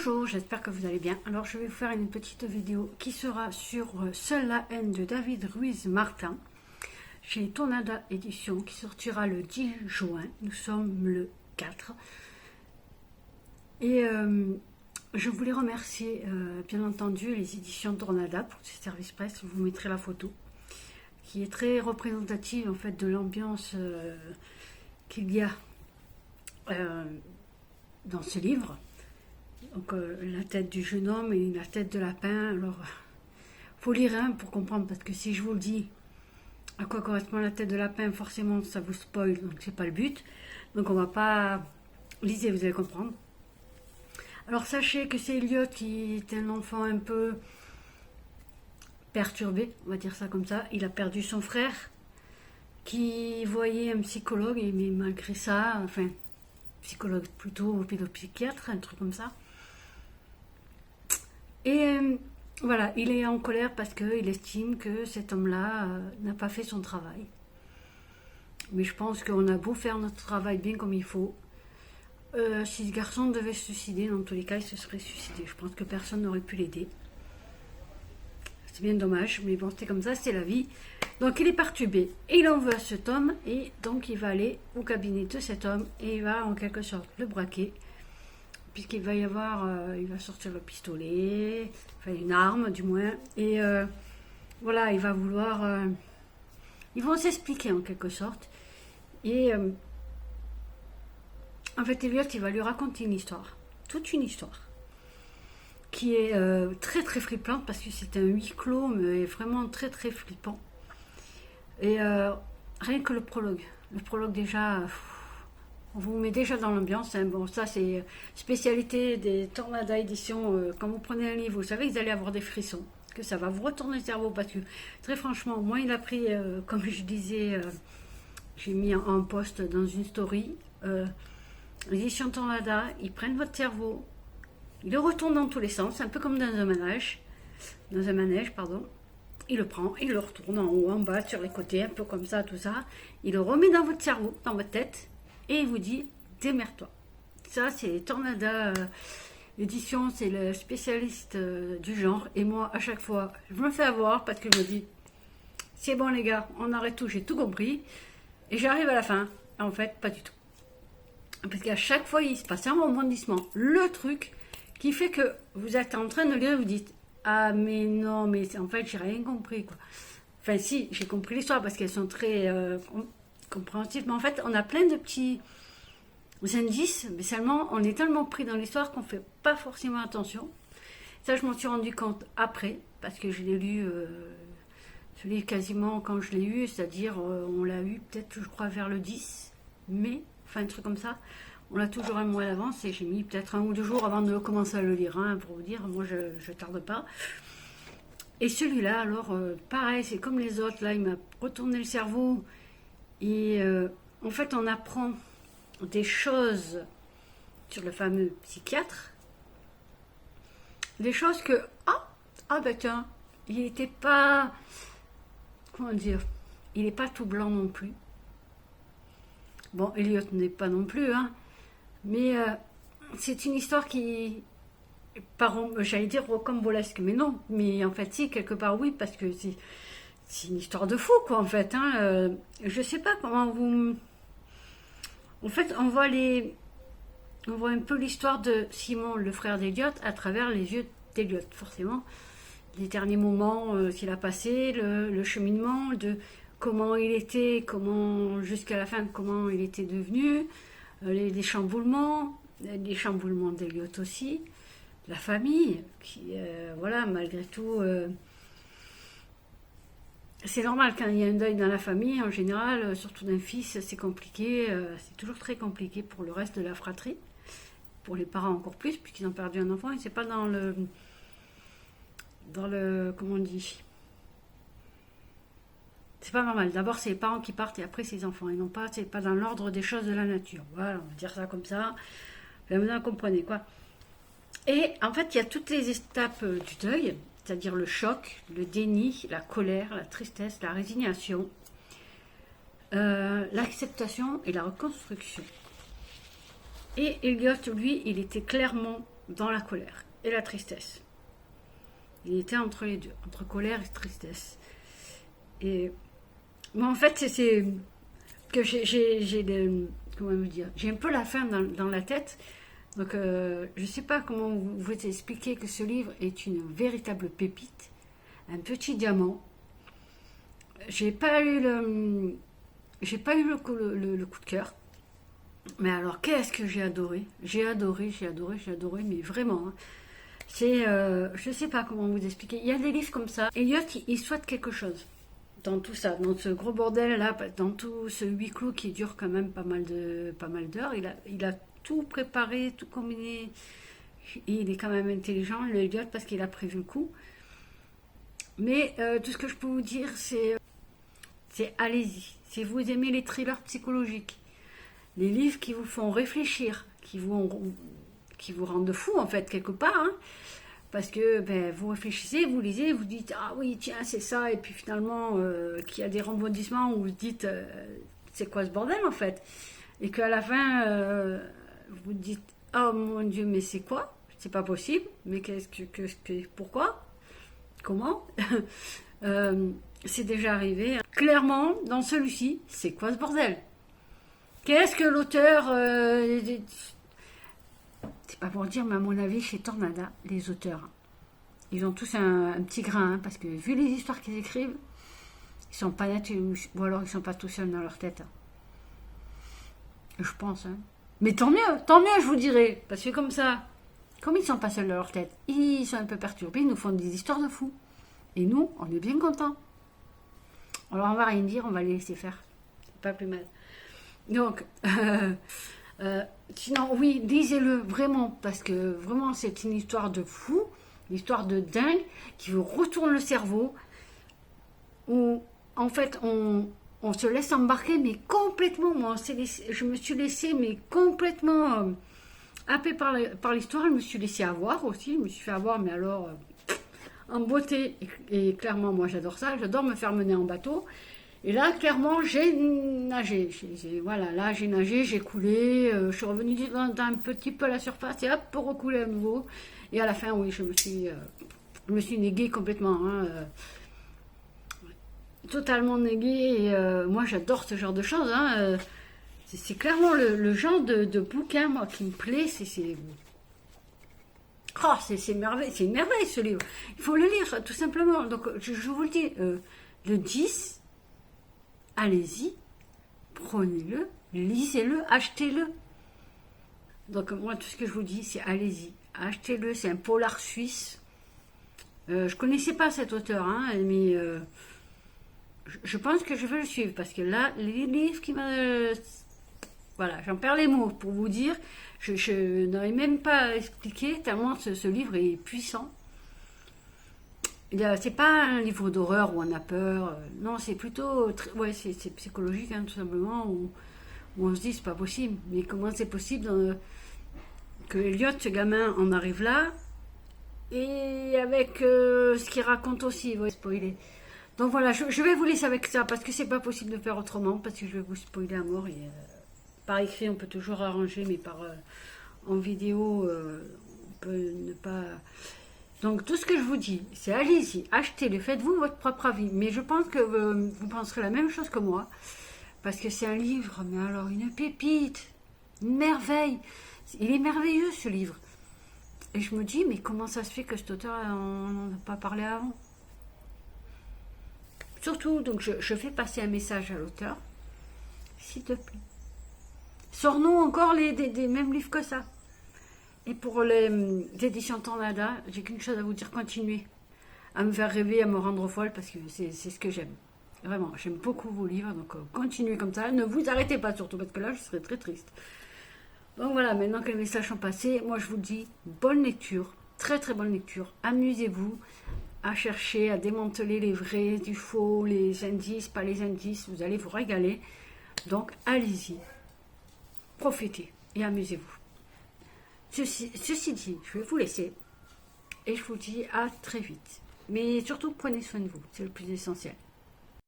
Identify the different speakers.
Speaker 1: Bonjour, j'espère que vous allez bien. Alors je vais vous faire une petite vidéo qui sera sur Seule la haine de David Ruiz Martin chez Tornada Édition qui sortira le 10 juin. Nous sommes le 4. Et je voulais remercier bien entendu les éditions Tornada pour ces services presse. Je vous mettrai la photo qui est très représentative en fait de l'ambiance qu'il y a dans ce livre. Donc la tête du jeune homme et la tête de lapin. Alors, faut lire pour comprendre, parce que si je vous le dis à quoi correspond la tête de lapin, forcément ça vous spoil, donc c'est pas le but. Donc on va pas lisez, vous allez comprendre. Alors sachez que c'est Elliot qui est un enfant un peu perturbé, on va dire ça comme ça. Il a perdu son frère, qui voyait un psychologue, mais malgré ça, enfin psychologue plutôt pédopsychiatre, un truc comme ça. Et voilà, il est en colère parce qu'il estime que cet homme-là n'a pas fait son travail. Mais je pense qu'on a beau faire notre travail bien comme il faut. Si ce garçon devait se suicider, dans tous les cas, il se serait suicidé. Je pense que personne n'aurait pu l'aider. C'est bien dommage, mais bon, c'est comme ça, c'est la vie. Donc il est perturbé. Et il en veut à cet homme, et donc il va aller au cabinet de cet homme, et il va en quelque sorte le braquer. Puisqu'il va y avoir, il va sortir le pistolet, enfin une arme du moins, et voilà, il va vouloir, ils vont s'expliquer en quelque sorte, et en fait Elliot, il va lui raconter une histoire, toute une histoire, qui est très très flippante, parce que c'est un huis clos, mais vraiment très très flippant, et rien que le prologue déjà... On vous met déjà dans l'ambiance. Hein. Bon, ça, c'est spécialité des Tornada Édition. Quand vous prenez un livre, vous savez que vous allez avoir des frissons. Que ça va vous retourner le cerveau. Parce que, très franchement, moi, il a pris, comme je disais, j'ai mis en post dans une story. L'édition Tornada, ils prennent votre cerveau. Ils le retournent dans tous les sens. Un peu comme dans un manège. Il le prend, il le retourne en haut, en bas, sur les côtés, un peu comme ça, tout ça. Il le remet dans votre cerveau, dans votre tête. Et il vous dit, démerde-toi. Ça, c'est Tornada Édition, c'est le spécialiste du genre. Et moi, à chaque fois, je me fais avoir parce que je me dis, c'est bon les gars, on arrête tout, j'ai tout compris. Et j'arrive à la fin. En fait, pas du tout. Parce qu'à chaque fois, il se passe un rebondissement. Le truc qui fait que vous êtes en train de lire et vous dites, ah mais non, mais en fait, j'ai rien compris, quoi. Enfin si, j'ai compris l'histoire parce qu'elles sont très... compréhensible, mais en fait on a plein de petits indices, mais seulement on est tellement pris dans l'histoire qu'on fait pas forcément attention. Ça, je m'en suis rendu compte après, parce que je l'ai lu je l'ai quasiment quand je l'ai eu, c'est-à-dire on l'a eu peut-être, je crois, vers le 10 mai, enfin un truc comme ça. On l'a toujours un mois d'avance, et j'ai mis peut-être 1 ou 2 jours avant de commencer à le lire, hein, pour vous dire, moi je tarde pas. Et celui-là, alors pareil, c'est comme les autres, là il m'a retourné le cerveau. Et en fait, on apprend des choses sur le fameux psychiatre. Des choses que, ben tiens, il n'était pas, comment dire, il n'est pas tout blanc non plus. Bon, Elliot n'est pas non plus, hein. Mais c'est une histoire qui, j'allais dire rocambolesque, mais non. Mais en fait, si, quelque part, oui, parce que c'est une histoire de fou, quoi, en fait. Hein. Je sais pas comment vous... En fait, on voit un peu l'histoire de Simon, le frère d'Elliot, à travers les yeux d'Elliot, forcément. Les derniers moments qu'il a passés, le cheminement, de comment il était, jusqu'à la fin, comment il était devenu, les chamboulements d'Elliot aussi, la famille, qui, voilà, malgré tout... c'est normal quand il y a un deuil dans la famille, en général, surtout d'un fils, c'est compliqué, c'est toujours très compliqué pour le reste de la fratrie, pour les parents encore plus, puisqu'ils ont perdu un enfant, et c'est pas dans le, comment on dit, c'est pas normal, d'abord c'est les parents qui partent et après c'est les enfants, et non pas, c'est pas dans l'ordre des choses de la nature, voilà, on va dire ça comme ça, vous en comprenez quoi. Et en fait, il y a toutes les étapes du deuil, c'est-à-dire le choc, le déni, la colère, la tristesse, la résignation, l'acceptation et la reconstruction. Et Elliot, lui, il était clairement dans la colère et la tristesse. Il était entre les deux, entre colère et tristesse. Et moi, en fait, c'est que comment me dire, j'ai un peu la fin dans la tête. Donc, je ne sais pas comment vous expliquer que ce livre est une véritable pépite, un petit diamant. J'ai pas eu le coup de cœur. Mais alors, qu'est-ce que j'ai adoré. J'ai adoré, mais vraiment. Hein. Je sais pas comment vous expliquer. Il y a des livres comme ça. Elliot, il souhaite quelque chose dans tout ça, dans ce gros bordel là, dans tout ce huis clos qui dure quand même pas mal d'heures. Il a tout préparé, tout combiné. Il est quand même intelligent, le Elliot, parce qu'il a prévu le coup. Mais tout ce que je peux vous dire, c'est allez-y. Si vous aimez les thrillers psychologiques, les livres qui vous font réfléchir, qui vous rendent fou en fait quelque part, hein, parce que vous réfléchissez, vous lisez, vous dites ah oui tiens c'est ça, et puis finalement qu'il y a des rebondissements où vous dites c'est quoi ce bordel en fait, et qu'à la fin vous dites oh mon Dieu mais c'est quoi, c'est pas possible, mais pourquoi, comment c'est déjà arrivé. Clairement dans celui-ci, c'est quoi ce bordel? Qu'est-ce que l'auteur c'est pas pour dire, mais à mon avis, chez Tornada, les auteurs, ils ont tous un petit grain, hein, parce que vu les histoires qu'ils écrivent, ils sont pas nets, ou alors ils sont pas tout seuls dans leur tête. Hein. Je pense. Hein. Mais tant mieux, je vous dirais, parce que comme ça, comme ils sont pas seuls dans leur tête, ils sont un peu perturbés, ils nous font des histoires de fous. Et nous, on est bien contents. Alors on va rien dire, on va les laisser faire. C'est pas plus mal. Donc, sinon, oui, lisez-le vraiment, parce que vraiment, c'est une histoire de fou, une histoire de dingue, qui vous retourne le cerveau, où, en fait, on se laisse embarquer, mais complètement, moi, je me suis laissée, mais complètement happée par l'histoire, je me suis laissée avoir aussi, je me suis fait avoir, mais alors, en beauté, et clairement, moi, j'adore ça, j'adore me faire mener en bateau. Et là, clairement, j'ai nagé. J'ai nagé, j'ai coulé. Je suis revenue d'un petit peu à la surface et hop, pour recouler à nouveau. Et à la fin, oui, je me suis néguée complètement. Hein, totalement néguée. Et moi, j'adore ce genre de choses. Hein, c'est clairement le genre de bouquin, moi, qui me plaît. Oh, c'est merveille, c'est une merveille, ce livre. Il faut le lire, tout simplement. Donc, je vous le dis, le 10... allez-y, prenez-le, lisez-le, achetez-le. Donc moi, tout ce que je vous dis, c'est allez-y, achetez-le. C'est un polar suisse. Je connaissais pas cet auteur, hein, mais je pense que je vais le suivre, parce que là, les livres qui m'a... voilà, j'en perds les mots pour vous dire. Je n'arrive même pas à expliquer tellement ce livre est puissant. C'est pas un livre d'horreur où on a peur. Non, c'est plutôt... c'est psychologique, hein, tout simplement, où on se dit, c'est pas possible. Mais comment c'est possible que Elliot, ce gamin, en arrive là, et avec ce qu'il raconte aussi, spoiler. Donc voilà, je vais vous laisser avec ça, parce que c'est pas possible de faire autrement, parce que je vais vous spoiler à mort. Et par écrit, on peut toujours arranger, mais en vidéo, on peut ne pas... Donc tout ce que je vous dis, c'est allez-y, achetez-le, faites-vous votre propre avis. Mais je pense que vous penserez la même chose que moi, parce que c'est un livre, mais alors une pépite, une merveille. Il est merveilleux ce livre. Et je me dis, mais comment ça se fait que cet auteur, on n'en a pas parlé avant? Surtout, donc je fais passer un message à l'auteur, s'il te plaît. Sors-nous encore des mêmes livres que ça. Et pour les éditions Tornada, j'ai qu'une chose à vous dire, continuez à me faire rêver, à me rendre folle, parce que c'est ce que j'aime. Vraiment, j'aime beaucoup vos livres, donc continuez comme ça. Ne vous arrêtez pas surtout, parce que là, je serais très triste. Donc voilà, maintenant que les messages sont passés, moi je vous dis, bonne lecture, très très bonne lecture. Amusez-vous à chercher, à démanteler les vrais, du faux, les indices, pas les indices, vous allez vous régaler. Donc allez-y, profitez et amusez-vous. Ceci dit, je vais vous laisser et je vous dis à très vite. Mais surtout, prenez soin de vous, c'est le plus essentiel.